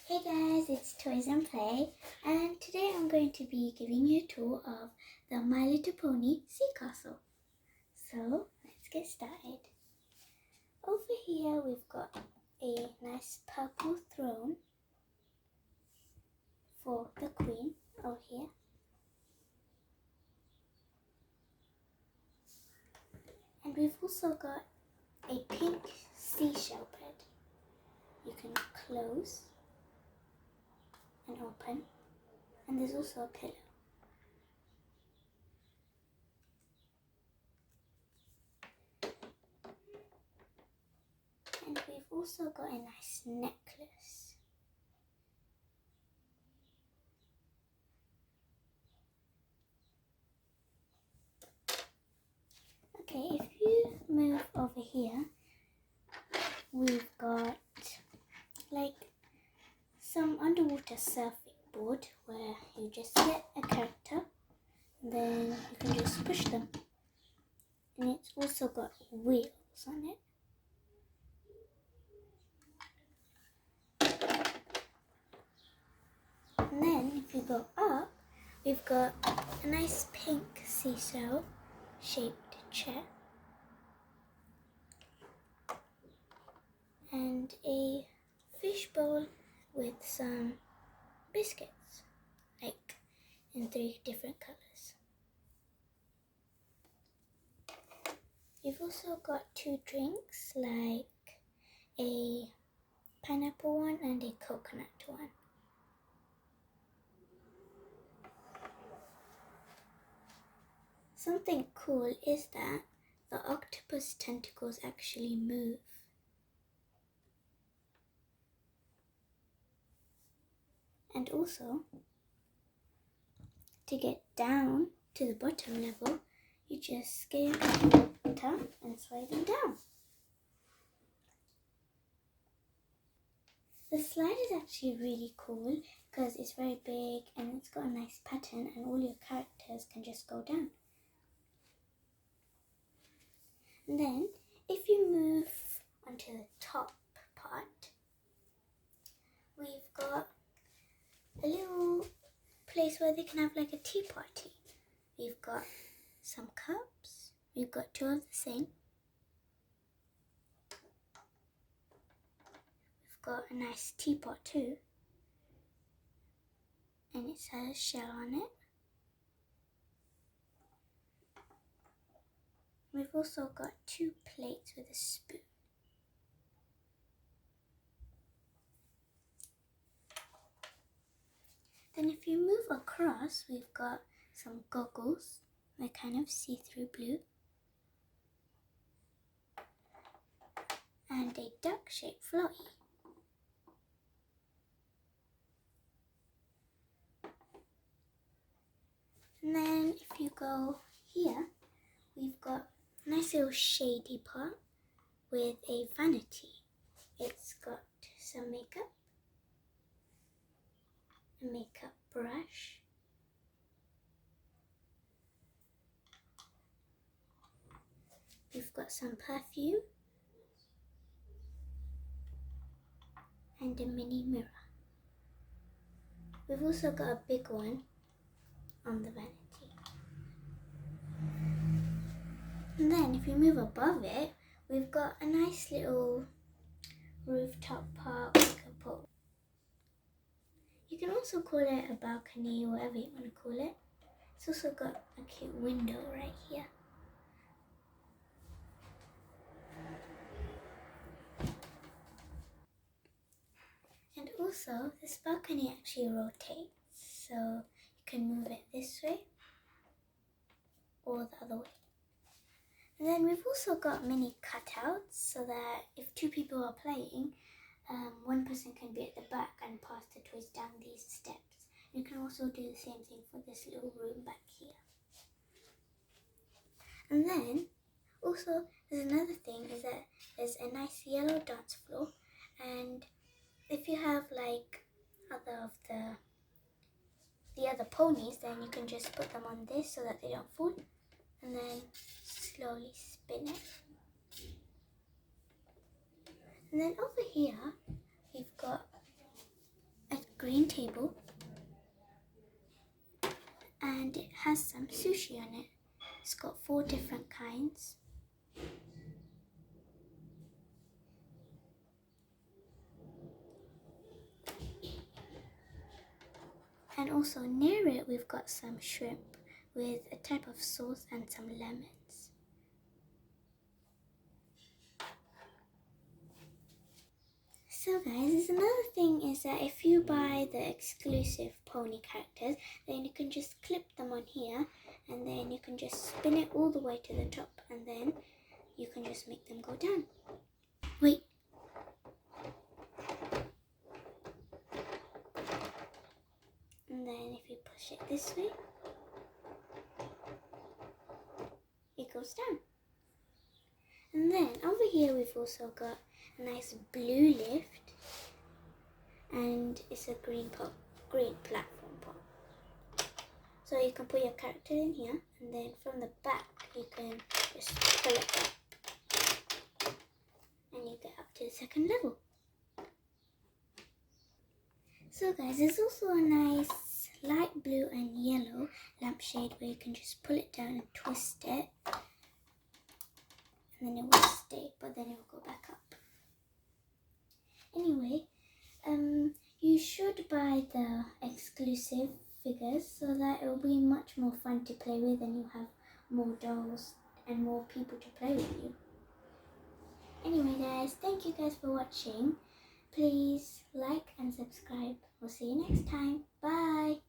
Hey guys, it's Toys and Play, and today I'm going to be giving you a tour of the My Little Pony Sea Castle. So let's get started. Over here we've got a nice purple throne for the Queen over here. And we've also got a pink seashell bed. You can close and open, and there's also a pillow. And we've also got a nice necklace. Okay, if you move over here, we've got like some underwater surfing board where you just get a character and then you can just push them. And it's also got wheels on it. And then if you go up, we've got a nice pink seesaw shaped chair and a fishbowl with some biscuits, like in 3 different colors. You've also got 2 drinks, like a pineapple one and a coconut one. Something cool is that the octopus tentacles actually move. And also, to get down to the bottom level, you just get your water and slide them down. The slide is actually really cool because it's very big and it's got a nice pattern and all your characters can just go down. And then, if you move onto the top part, we've got a little place where they can have like a tea party. We've got some cups, we've got 2 of the same. We've got a nice teapot too, and it has a shell on it. We've also got 2 plates with a spoon. Then if you move across, we've got some goggles. They're kind of see-through blue. And a duck-shaped floaty. And then if you go here, we've got a nice little shady part with a vanity. It's got some makeup, a makeup brush, we've got some perfume, and a mini mirror. We've also got a big one on the vanity. And then if you move above it, we've got a nice little rooftop part we can put. You can also call it a balcony, whatever you want to call it. It's also got a cute window right here. And also, this balcony actually rotates, so you can move it this way or the other way. And then we've also got mini cutouts so that if 2 people are playing, one person can be at the back and pass the toys down these steps. You can also do the same thing for this little room back here. And then also there's another thing is that there's a nice yellow dance floor, and if you have like other of the other ponies, then you can just put them on this so that they don't fall, and then slowly spin it. And then over here we've got green table and it has some sushi on it. It's got 4 different kinds. And also near it we've got some shrimp with a type of sauce and some lemons. So guys, another thing is that if you buy the exclusive pony characters, then you can just clip them on here and then you can just spin it all the way to the top and then you can just make them go down. Wait. And then if you push it this way, it goes down. And then over here we've also got a nice blue lift and it's a green platform pot. So you can put your character in here and then from the back you can just pull it up and you get up to the second level. So guys, there's also a nice light blue and yellow lampshade where you can just pull it down and twist it and then it will stay, but then it will go back up. Anyway, you should buy the exclusive figures so that it will be much more fun to play with and you have more dolls and more people to play with you. Anyway guys, thank you guys for watching. Please like and subscribe. We'll see you next time. Bye!